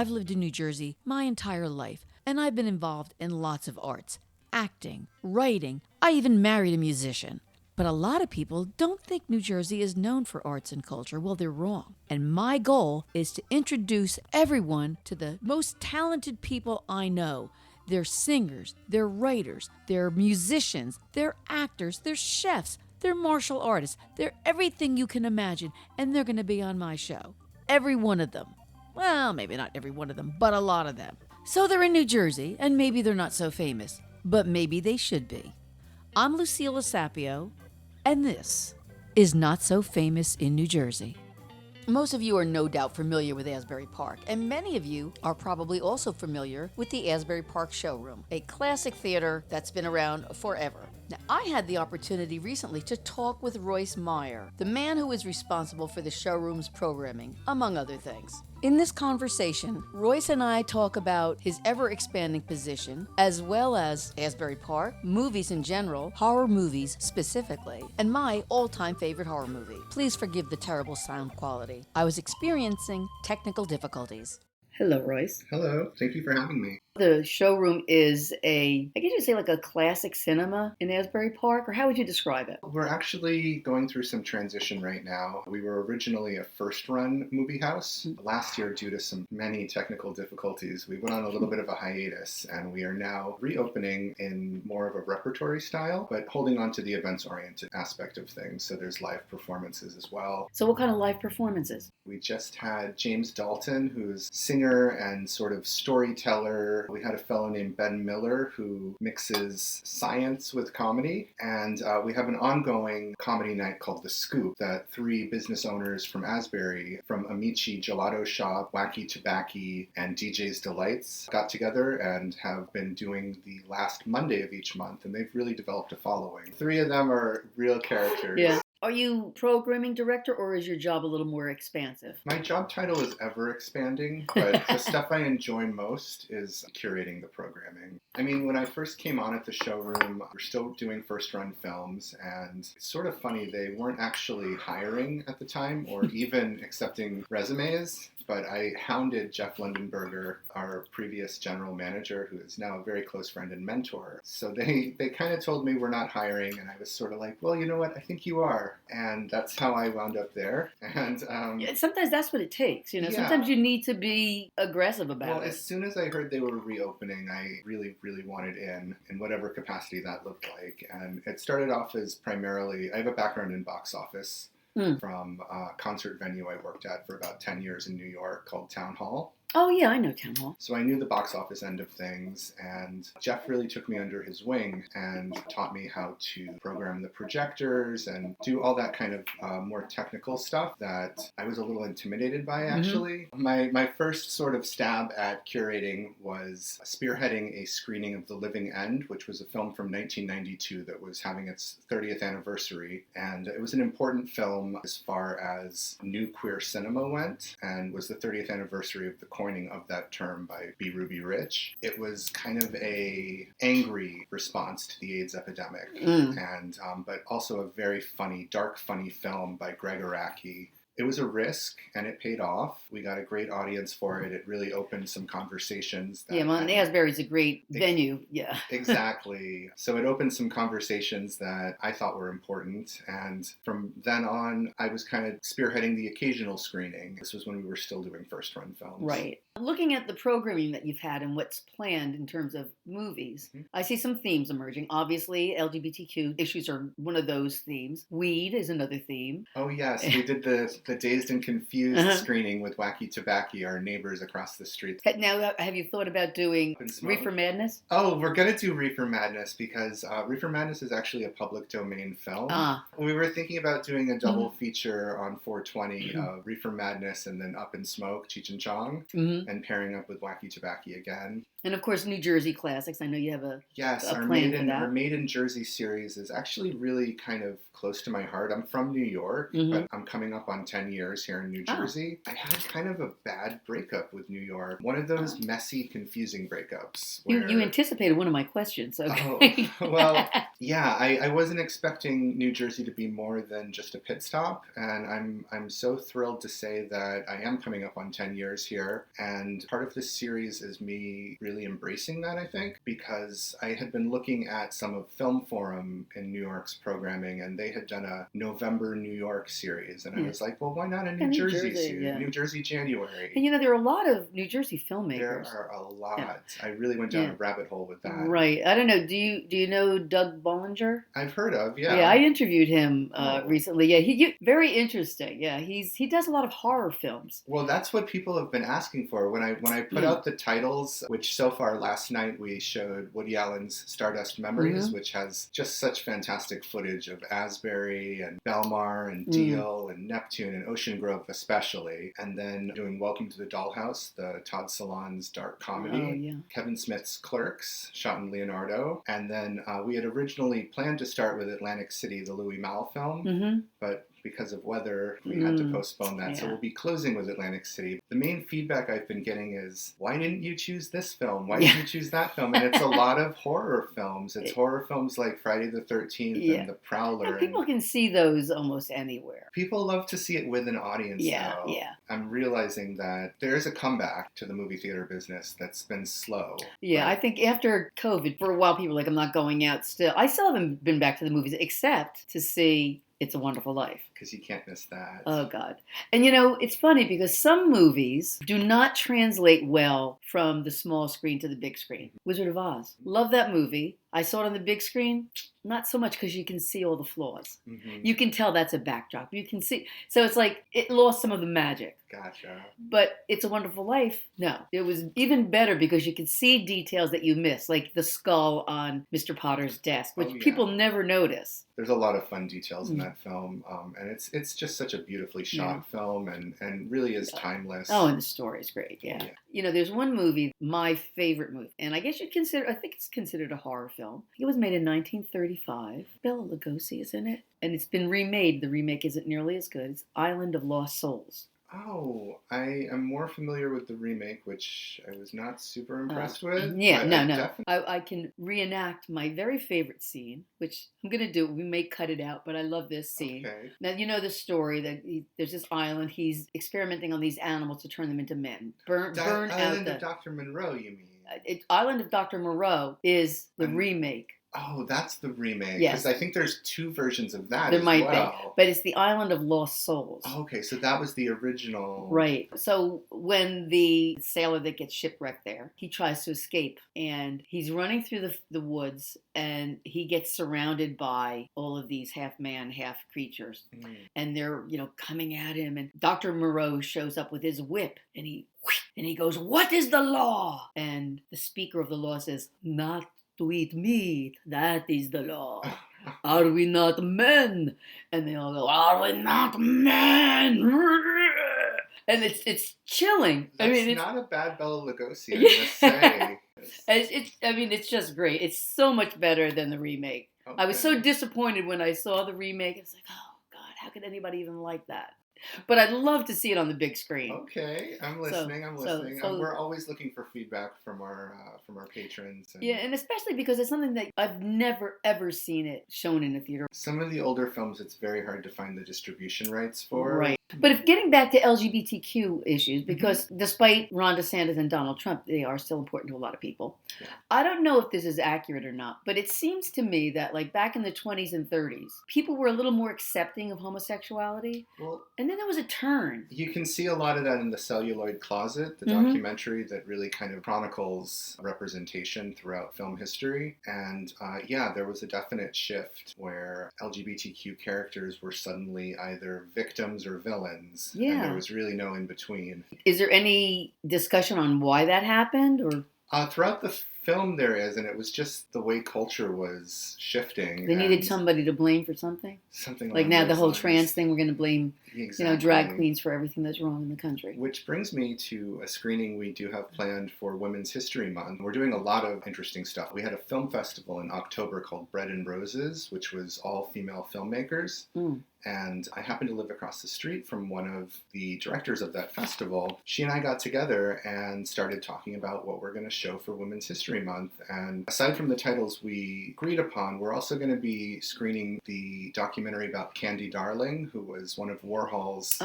I've lived in New Jersey my entire life, and I've been involved in lots of arts, acting, writing. I even married a musician. But a lot of people don't think New Jersey is known for arts and culture. Well, they're wrong. And my goal is to introduce everyone to the most talented people I know. They're singers, they're writers, they're musicians, they're actors, they're chefs, they're martial artists, they're everything you can imagine, and they're going to be on my show. Every one of them. Well, maybe not every one of them, but a lot of them. So they're in New Jersey, and maybe they're not so famous, but maybe they should be. I'm Lucille Sapio, and this is Not So Famous in New Jersey. Most of you are no doubt familiar with Asbury Park, and many of you are probably also familiar with the Asbury Park Showroom, a classic theater that's been around forever. Now, I had the opportunity recently to talk with Royce Meier, the man who is responsible for the showroom's programming, among other things. In this conversation, Royce and I talk about his ever-expanding position, as well as Asbury Park, movies in general, horror movies specifically, and my all-time favorite horror movie. Please forgive the terrible sound quality. I was experiencing technical difficulties. Hello, Royce. Hello, thank you for having me. The showroom is I guess you'd say like a classic cinema in Asbury Park, or how would you describe it? We're actually going through some transition right now. We were originally a first-run movie house. Last year, due to many technical difficulties, we went on a little bit of a hiatus, and we are now reopening in more of a repertory style, but holding on to the events-oriented aspect of things. So there's live performances as well. So what kind of live performances? We just had James Dalton, who's singer and sort of storyteller. We had a fellow named Ben Miller who mixes science with comedy. And we have an ongoing comedy night called The Scoop that 3 business owners from Asbury, from Amici Gelato Shop, Wacky Tobacco, and DJ's Delights, got together and have been doing the last Monday of each month. And they've really developed a following. 3 of them are real characters. Yeah. Are you programming director, or is your job a little more expansive? My job title is ever expanding, but the stuff I enjoy most is curating the programming. I mean, when I first came on at the showroom, we're still doing first-run films, and it's sort of funny, they weren't actually hiring at the time or even accepting resumes. But I hounded Jeff Lindenberger, our previous general manager, who is now a very close friend and mentor. So they kind of told me we're not hiring, and I was sort of like, well, you know what, I think you are. And that's how I wound up there. And sometimes that's what it takes, Yeah. Sometimes you need to be aggressive about it. Well, as soon as I heard they were reopening, I really, really wanted in whatever capacity that looked like. And it started off as primarily, I have a background in box office. From a concert venue I worked at for about 10 years in New York called Town Hall. Oh, yeah, I know Town Hall. So I knew the box office end of things, and Jeff really took me under his wing and taught me how to program the projectors and do all that kind of more technical stuff that I was a little intimidated by, actually. My first sort of stab at curating was spearheading a screening of The Living End, which was a film from 1992 that was having its 30th anniversary. And it was an important film as far as new queer cinema went, and was the 30th anniversary of the coining of that term by B. Ruby Rich. It was kind of a angry response to the AIDS epidemic, and but also a very funny, dark, funny film by Greg Araki. It was a risk, and it paid off. We got a great audience for it. It really opened some conversations. Asbury's a great venue. Yeah. Exactly. So it opened some conversations that I thought were important. And from then on, I was kind of spearheading the occasional screening. This was when we were still doing first-run films. Right. Looking at the programming that you've had and what's planned in terms of movies, I see some themes emerging. Obviously, LGBTQ issues are one of those themes. Weed is another theme. Oh, yes. We did the Dazed and Confused screening with Wacky Tobacco, our neighbors across the street. Now, have you thought about doing Reefer Madness? Oh, we're going to do Reefer Madness because Reefer Madness is actually a public domain film. We were thinking about doing a double feature on 420 of Reefer Madness and then Up in Smoke, Cheech and Chong, and pairing up with Wacky Tobacco again. And of course, New Jersey classics. I know you have Yes, a plan for Our that. Made in Jersey series is actually really kind of close to my heart. I'm from New York, Mm-hmm. but I'm coming up on 10 years here in New Jersey. I had kind of a bad breakup with New York. One of those messy, confusing breakups. Where... You anticipated one of my questions. Okay. Oh, well, yeah, I wasn't expecting New Jersey to be more than just a pit stop, and I'm so thrilled to say that I am coming up on 10 years here, and part of this series is me really embracing that, I think, because I had been looking at some of Film Forum in New York's programming, and they had done a November New York series, and I was like, well, why not a New Jersey series? Yeah. New Jersey January. And there are a lot of New Jersey filmmakers. There are a lot. Yeah. I really went down a rabbit hole with that. Right. I don't know. Do you know Doug Bollinger? I've heard of, yeah. Yeah, I interviewed him recently. Yeah, he very interesting. Yeah, he does a lot of horror films. Well, that's what people have been asking for. When I put out the titles, which so far last night we showed Woody Allen's Stardust Memories, which has just such fantastic footage of Asbury and Belmar and Deal and Neptune and Ocean Grove especially, and then doing Welcome to the Dollhouse, the Todd Solondz dark comedy, Kevin Smith's Clerks, shot in Leonardo, and then we had originally planned to start with Atlantic City, the Louis Malle film, but because of weather, we had to postpone that. So we'll be closing with Atlantic City. The main feedback I've been getting is, why didn't you choose this film? Why didn't you choose that film? And it's a lot of horror films. It's horror films like Friday the 13th and The Prowler. And people can see those almost anywhere. People love to see it with an audience, though. I'm realizing that there's a comeback to the movie theater business that's been slow. Yeah, I think after COVID, for a while, people were like, I'm not going out still. I still haven't been back to the movies, except to see It's a Wonderful Life. Because you can't miss that. Oh, God. And it's funny because some movies do not translate well from the small screen to the big screen. Wizard of Oz. Love that movie. I saw it on the big screen. Not so much because you can see all the flaws. You can tell that's a backdrop. You can see. So it's like it lost some of the magic. Gotcha. But It's a Wonderful Life, no. It was even better because you could see details that you miss, like the skull on Mr. Potter's desk, which people never notice. There's a lot of fun details in that film, and it's just such a beautifully shot film, and really is timeless. Oh, and the story is great, yeah. There's one movie, my favorite movie, and I think it's considered a horror film. It was made in 1935. Bela Lugosi is in it, and it's been remade. The remake isn't nearly as good. It's Island of Lost Souls. Oh, I am more familiar with the remake, which I was not super impressed with. I can reenact my very favorite scene, which I'm going to do. We may cut it out, but I love this scene. Okay. Now, you know the story that there's this island. He's experimenting on these animals to turn them into men. Burn out Island of Dr. Monroe, you mean? Island of Dr. Moreau is the remake. Oh, that's the remake. Yes. Because I think there's two versions of that there as might well. be. But it's the Island of Lost Souls. Oh, okay, so that was the original. Right. So when the sailor that gets shipwrecked there, he tries to escape. And he's running through the woods. And he gets surrounded by all of these half man, half creatures. And they're, coming at him. And Dr. Moreau shows up with his whip. And he goes, "What is the law?" And the speaker of the law says, "Not to eat meat, that is the law. Are we not men?" And they all go, "Are we not men?" And it's chilling. It's not a bad Bela Lugosi, I must say. It's just great. It's so much better than the remake. Okay. I was so disappointed when I saw the remake. I was like, oh, God, how could anybody even like that? But I'd love to see it on the big screen. Okay, I'm listening. We're always looking for feedback from our patrons. And especially because it's something that I've never ever seen it shown in a theater. Some of the older films, it's very hard to find the distribution rights for. Right. But if getting back to LGBTQ issues, because despite Ron DeSantis and Donald Trump, they are still important to a lot of people. Yeah. I don't know if this is accurate or not, but it seems to me that like back in the 20s and 30s, people were a little more accepting of homosexuality. Well, and then there was a turn. You can see a lot of that in The Celluloid Closet, the documentary that really kind of chronicles representation throughout film history. And there was a definite shift where LGBTQ characters were suddenly either victims or villains. Yeah. And there was really no in between. Is there any discussion on why that happened, or? Throughout the film there is, and it was just the way culture was shifting. They needed and somebody to blame for something. something Like along now the those whole lines. trans thing, we're going to blame, Exactly. drag queens for everything that's wrong in the country. Which brings me to a screening we do have planned for Women's History Month. We're doing a lot of interesting stuff. We had a film festival in October called Bread and Roses, which was all female filmmakers. And I happened to live across the street from one of the directors of that festival. She and I got together and started talking about what we're going to show for Women's History Month. And aside from the titles we agreed upon, we're also going to be screening the documentary about Candy Darling, who was one of Warhol's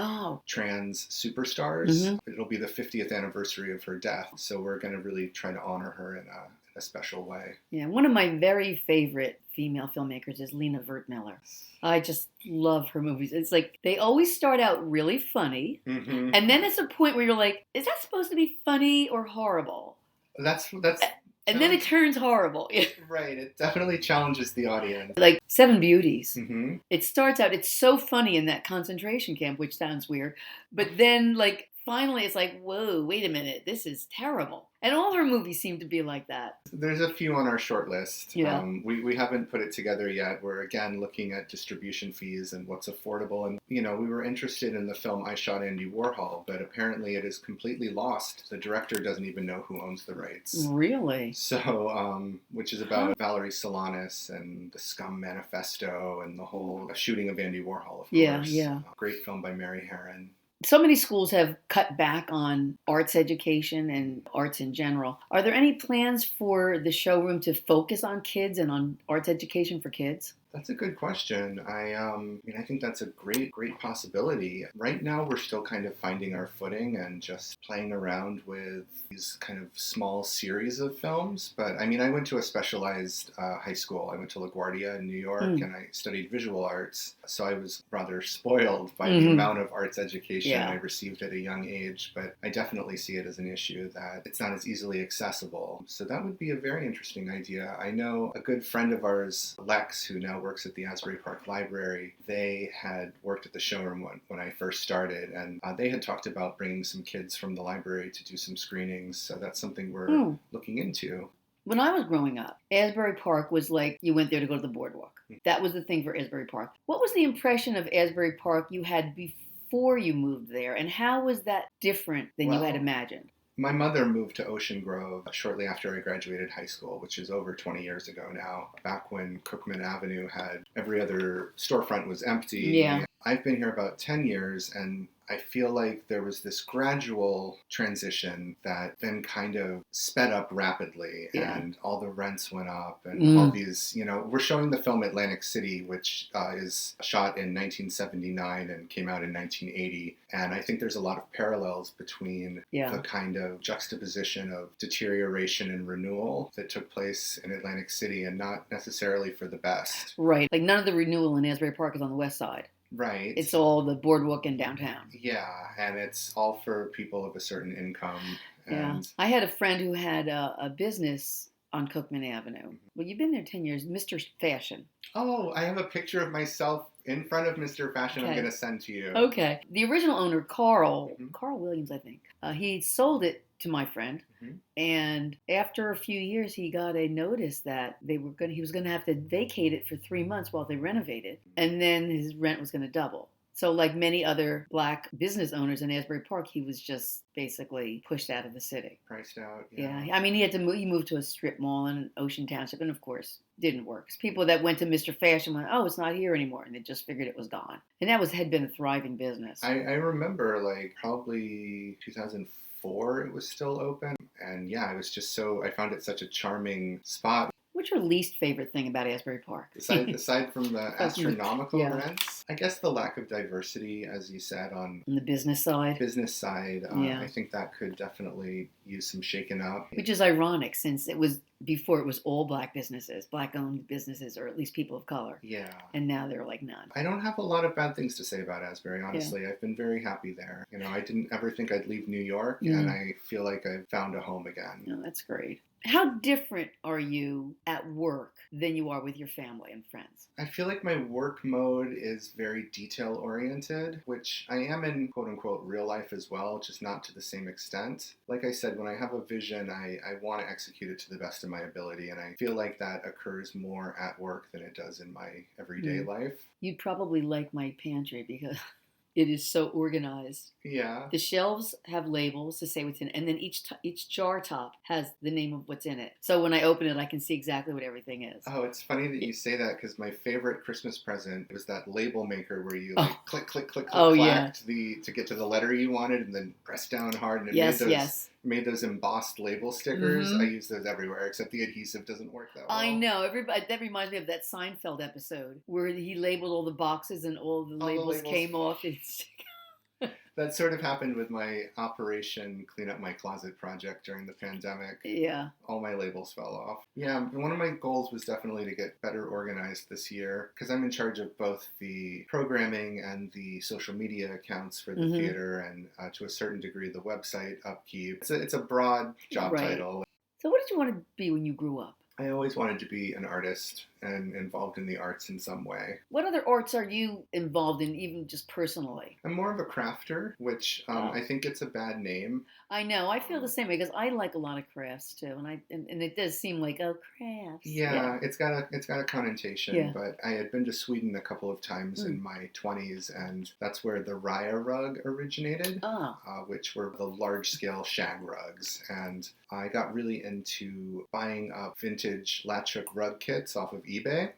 trans superstars. It'll be the 50th anniversary of her death. So we're going to really try to honor her in a special way. Yeah, one of my very favorite female filmmakers is Lena Wertmüller. I just love her movies. It's like they always start out really funny, and then it's a point where you're like, is that supposed to be funny or horrible? That's and then it turns horrible. Right, it definitely challenges the audience. Like Seven Beauties. It starts out, it's so funny in that concentration camp, which sounds weird, but then like finally it's like, whoa, wait a minute, this is terrible. And all her movies seem to be like that. There's a few on our short list. Yeah. We haven't put it together yet. We're again looking at distribution fees and what's affordable. And, we were interested in the film I Shot Andy Warhol, but apparently it is completely lost. The director doesn't even know who owns the rights. Really? So, which is about Valerie Solanas and the Scum Manifesto and the whole shooting of Andy Warhol, of course. Yeah. Great film by Mary Herron. So many schools have cut back on arts education and arts in general. Are there any plans for the showroom to focus on kids and on arts education for kids? That's a good question. I think that's a great possibility. Right now, we're still kind of finding our footing and just playing around with these kind of small series of films. But I went to a specialized high school. I went to LaGuardia in New York, and I studied visual arts. So I was rather spoiled by the amount of arts education I received at a young age. But I definitely see it as an issue that it's not as easily accessible. So that would be a very interesting idea. I know a good friend of ours, Lex, who now works at the Asbury Park Library. They had worked at the showroom when I first started, and they had talked about bringing some kids from the library to do some screenings, so that's something we're looking into. When I was growing up, Asbury Park was like you went there to go to the boardwalk. That was the thing for Asbury Park. What was the impression of Asbury Park you had before you moved there, and how was that different than you had imagined? My mother moved to Ocean Grove shortly after I graduated high school, which is over 20 years ago now, back when Cookman Avenue had every other storefront was empty. Yeah. I've been here about 10 years, and I feel like there was this gradual transition that then kind of sped up rapidly, and all the rents went up, and all these, we're showing the film Atlantic City, which is shot in 1979 and came out in 1980. And I think there's a lot of parallels between the kind of juxtaposition of deterioration and renewal that took place in Atlantic City, and not necessarily for the best. Right. Like none of the renewal in Asbury Park is on the west side. Right. It's all the boardwalk and downtown. Yeah, and it's all for people of a certain income. And I had a friend who had a business on Cookman Avenue. Well, you've been there 10 years, Mr. Fashion. Oh, I have a picture of myself in front of Mr. Fashion. I'm going to send to you. Okay. The original owner, Carl Williams, I think, he sold it to my friend. And after a few years, he got a notice that he was going to have to vacate it for 3 months while they renovated. And then his rent was going to double. So like many other black business owners in Asbury Park, he was just basically pushed out of the city. Priced out. Yeah. He had to move. He moved to a strip mall in Ocean Township, and of course, didn't work. 'Cause people that went to Mr. Fashion went, oh, it's not here anymore, and they just figured it was gone. And that had been a thriving business. I remember probably 2004 it was still open, and it was just I found it such a charming spot. What's your least favorite thing about Asbury Park? Aside from the astronomical rents, I guess the lack of diversity, as you said, on the business side. I think that could definitely use some shaking up. Which is ironic, since before it was all black businesses, black-owned businesses, or at least people of color. Yeah. And now they're like none. I don't have a lot of bad things to say about Asbury, honestly. I've been very happy there. I didn't ever think I'd leave New York, and I feel like I've found a home again. Oh, that's great. How different are you at work than you are with your family and friends? I feel like my work mode is very detail oriented, which I am in quote unquote real life as well, just not to the same extent. Like I said, when I have a vision, I want to execute it to the best of my ability. And I feel like that occurs more at work than it does in my everyday life. You'd probably like my pantry because it is so organized. Yeah. The shelves have labels to say what's in it, and then each jar top has the name of what's in it. So when I open it, I can see exactly what everything is. Oh, it's funny that you say that because my favorite Christmas present was that label maker where you like click, click, click, click, clack to get to the letter you wanted and then press down hard and it made those embossed label stickers. I use those everywhere, except the adhesive doesn't work that well. I know. Everybody, that reminds me of that Seinfeld episode where he labeled all the boxes and all the labels came off. That sort of happened with my Operation Clean Up My Closet project during the pandemic. Yeah. All my labels fell off. Yeah, one of my goals was definitely to get better organized this year because I'm in charge of both the programming and the social media accounts for the theater and to a certain degree the website upkeep. It's a broad job title. So what did you want to be when you grew up? I always wanted to be an artist and involved in the arts in some way. What other arts are you involved in, even just personally? I'm more of a crafter, which I think it's a bad name. I know. I feel the same way because I like a lot of crafts too, and it does seem like crafts. Yeah, it's got a connotation. But I had been to Sweden a couple of times in my 20s, and that's where the Raya rug originated, which were the large-scale shag rugs. And I got really into buying up vintage Latchhook rug kits off of eBay.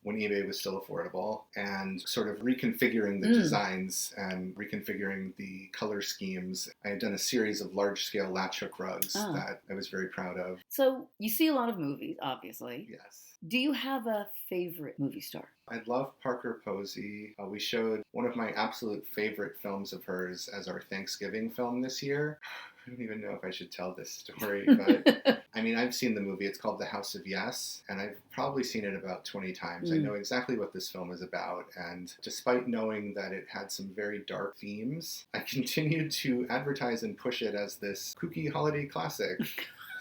When eBay was still affordable, and sort of reconfiguring the designs and reconfiguring the color schemes. I had done a series of large-scale Latchhook rugs that I was very proud of. So you see a lot of movies, obviously. Yes. Do you have a favorite movie star? I love Parker Posey. We showed one of my absolute favorite films of hers as our Thanksgiving film this year. I don't even know if I should tell this story, but I mean, I've seen the movie. It's called The House of Yes, and I've probably seen it about 20 times. I know exactly what this film is about, and despite knowing that it had some very dark themes, I continued to advertise and push it as this kooky holiday classic.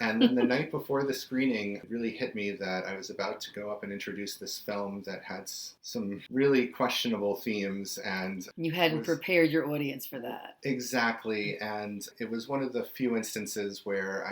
And then the night before the screening, it really hit me that I was about to go up and introduce this film that had some really questionable themes. And you hadn't prepared your audience for that. Exactly. And it was one of the few instances where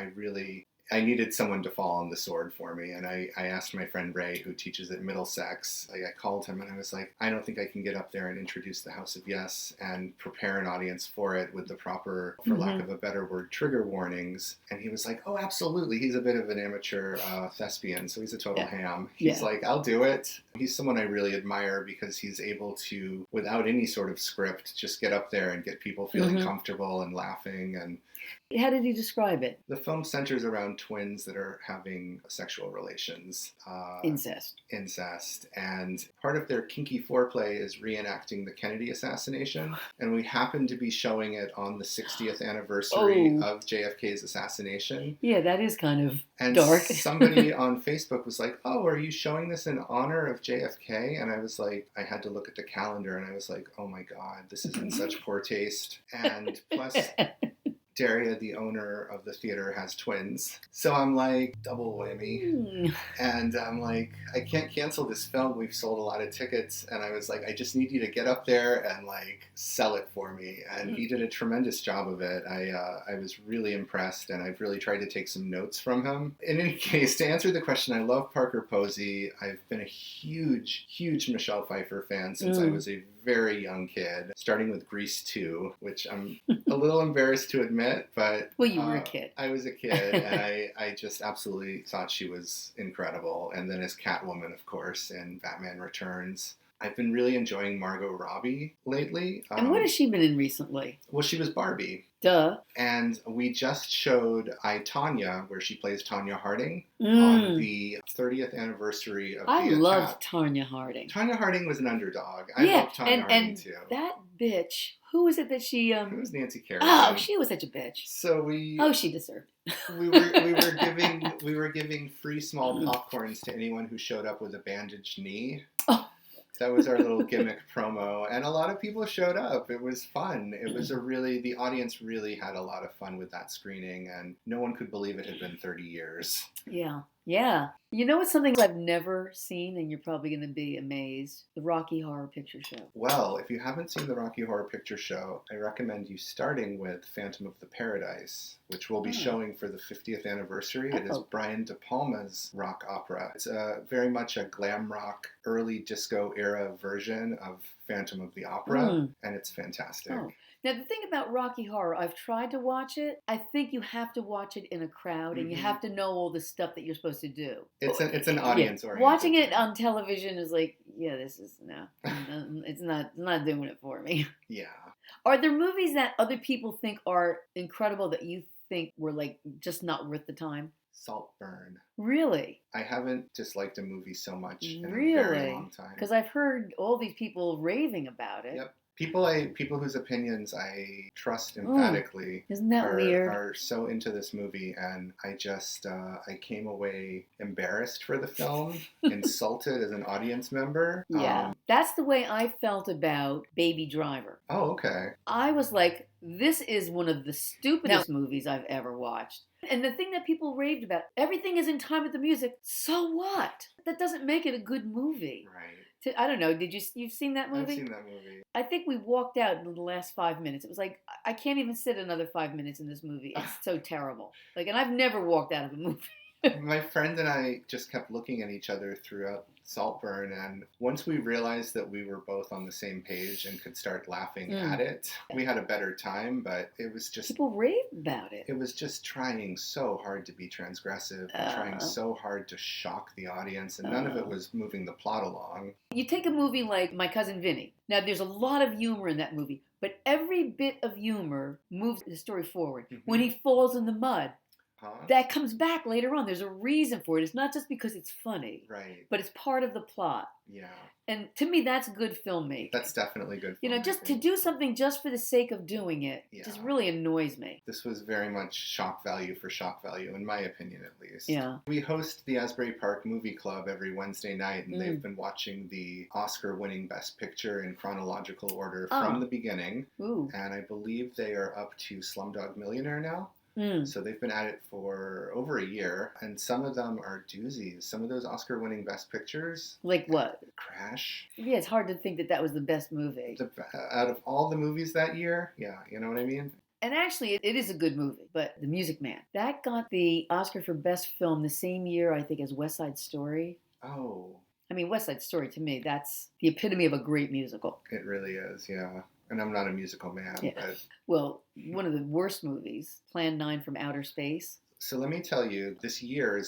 I needed someone to fall on the sword for me. And I asked my friend Ray, who teaches at Middlesex, I called him and I was like, I don't think I can get up there and introduce The House of Yes and prepare an audience for it with the proper, for lack of a better word, trigger warnings. And he was like, oh, absolutely. He's a bit of an amateur thespian, so he's a total ham. He's like, I'll do it. He's someone I really admire because he's able to, without any sort of script, just get up there and get people feeling comfortable and laughing. And how did he describe it? The film centers around twins that are having sexual relations. Incest. And part of their kinky foreplay is reenacting the Kennedy assassination. And we happen to be showing it on the 60th anniversary of JFK's assassination. Yeah, that is kind of and dark. Somebody on Facebook was like, oh, are you showing this in honor of JFK? And I was like, I had to look at the calendar and I was like, oh my God, this is in such poor taste. And plus... Daria, the owner of the theater, has twins. So I'm like, double whammy. And I'm like, I can't cancel this film. We've sold a lot of tickets. And I was like, I just need you to get up there and like sell it for me. And he did a tremendous job of it. I was really impressed and I've really tried to take some notes from him. In any case, to answer the question, I love Parker Posey. I've been a huge, huge Michelle Pfeiffer fan since I was a very young kid, starting with Grease 2, which I'm a little embarrassed to admit, but... Well, you were a kid. I was a kid, and I just absolutely thought she was incredible. And then as Catwoman, of course, in Batman Returns. I've been really enjoying Margot Robbie lately. And what has she been in recently? Well, she was Barbie. Duh. And we just showed I, Tonya, where she plays Tonya Harding, on the 30th anniversary of I loved Tonya Harding. Tonya Harding was an underdog. I loved Tonya Harding too. That bitch, who was it that she... It was Nancy Kerrigan. Oh, she was such a bitch. So we... Oh, she deserved it. we were giving free small popcorns to anyone who showed up with a bandaged knee. Oh. That was our little gimmick promo, and a lot of people showed up. It was fun. It was the audience really had a lot of fun with that screening, and no one could believe it had been 30 years. Yeah. Yeah. You know what's something I've never seen, and you're probably going to be amazed? The Rocky Horror Picture Show. Well, if you haven't seen the Rocky Horror Picture Show, I recommend you starting with Phantom of the Paradise, which will be showing for the 50th anniversary. It is Brian De Palma's rock opera. It's very much a glam rock, early disco era version of Phantom of the Opera, and it's fantastic. Oh. Now, the thing about Rocky Horror, I've tried to watch it. I think you have to watch it in a crowd, and you have to know all the stuff that you're supposed to do. It's an audience oriented. Watching it on television is like, yeah, this is no, it's not doing it for me. Yeah. Are there movies that other people think are incredible that you think were like just not worth the time? Saltburn. Really? I haven't disliked a movie so much in a Really? very long time. Because I've heard all these people raving about it. Yep. People whose opinions I trust emphatically Isn't that weird? Are so into this movie, and I just I came away embarrassed for the film, insulted as an audience member. Yeah, that's the way I felt about Baby Driver. Oh, okay. I was like, this is one of the stupidest movies I've ever watched. And the thing that people raved about, everything is in time with the music. So what? That doesn't make it a good movie. Right. I don't know. You've seen that movie? I've seen that movie. I think we walked out in the last 5 minutes. It was like, I can't even sit another 5 minutes in this movie. It's so terrible. Like, and I've never walked out of a movie. My friend and I just kept looking at each other throughout Saltburn, and once we realized that we were both on the same page and could start laughing at it, we had a better time, but it was just... People raved about it. It was just trying so hard to be transgressive, and trying so hard to shock the audience, and none of it was moving the plot along. You take a movie like My Cousin Vinny. Now, there's a lot of humor in that movie, but every bit of humor moves the story forward. When he falls in the mud, that comes back later on. There's a reason for it. It's not just because it's funny. Right. But it's part of the plot. Yeah. And to me, that's good filmmaking. That's definitely good filmmaking. You know, just to do something just for the sake of doing it just really annoys me. This was very much shock value for shock value, in my opinion at least. Yeah. We host the Asbury Park Movie Club every Wednesday night, and they've been watching the Oscar-winning Best Picture in chronological order from the beginning. Ooh. And I believe they are up to Slumdog Millionaire now. So they've been at it for over a year, and some of them are doozies. Some of those Oscar-winning Best Pictures. Like what? Crash. Yeah, it's hard to think that that was the best movie. Out of all the movies that year, yeah, you know what I mean? And actually, it is a good movie, but The Music Man, that got the Oscar for Best Film the same year, I think, as West Side Story. Oh. I mean, West Side Story, to me, that's the epitome of a great musical. It really is, yeah. And I'm not a musical man. Yeah. But... Well, one of the worst movies, Plan 9 from Outer Space. So let me tell you, this year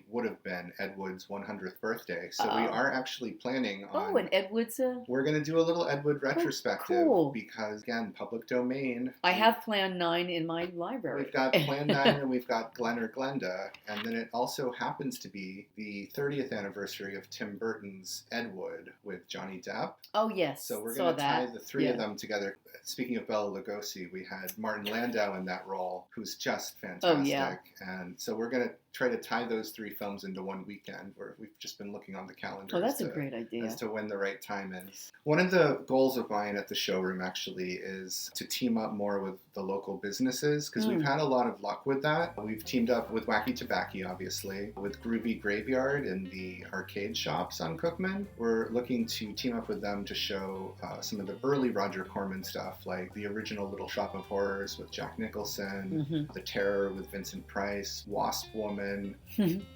would have been Ed Wood's 100th birthday. So we are actually planning on... Oh, and Ed Wood's... We're going to do a little Ed Wood retrospective. Cool. Because, again, public domain. I have Plan 9 in my library. We've got Plan 9 and we've got Glenn or Glenda. And then it also happens to be the 30th anniversary of Tim Burton's Ed Wood with Johnny Depp. Oh, yes. So we're going to tie the three of them together. Speaking of Bela Lugosi, we had Martin Landau in that role, who's just fantastic. Oh, yeah. And so we're going to try to tie those three films into one weekend, where we've just been looking on the calendar. Oh, that's a great idea. As to when the right time is. One of the goals of mine at the showroom, actually, is to team up more with the local businesses, because we've had a lot of luck with that. We've teamed up with Wacky Tobacco, obviously, with Groovy Graveyard and the arcade shops on Cookman. We're looking to team up with them to show some of the early Roger Corman stuff, like the original Little Shop of Horrors with Jack Nicholson, The Terror with Vincent Price, Wasp Woman,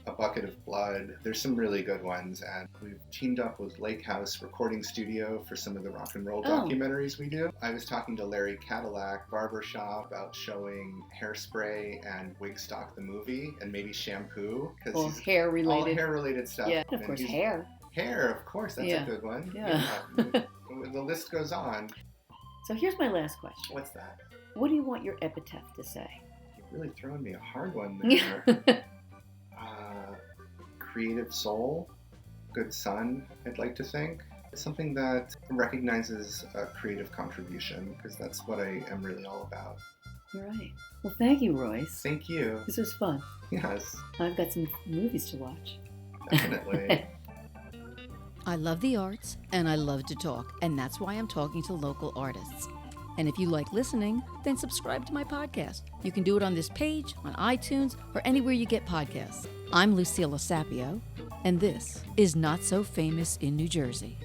A Bucket of Blood. There's some really good ones, and we've teamed up with Lake House Recording Studio for some of the rock and roll documentaries we do. I was talking to Larry Cadillac, Barbershop, about showing Hairspray and Wigstock the movie, and maybe Shampoo. All hair related. All hair related stuff. Yeah, of course, hair. Hair, of course, that's a good one. Yeah. The list goes on. So here's my last question. What's that? What do you want your epitaph to say? You're really throwing me a hard one there. Creative soul, good son, I'd like to think. Something that recognizes a creative contribution, because that's what I am really all about. All right. Well, thank you, Royce. Thank you. This was fun. Yes. I've got some movies to watch. Definitely. I love the arts, and I love to talk, and that's why I'm talking to local artists. And if you like listening, then subscribe to my podcast. You can do it on this page, on iTunes, or anywhere you get podcasts. I'm Lucille Sapio, and this is Not So Famous in New Jersey.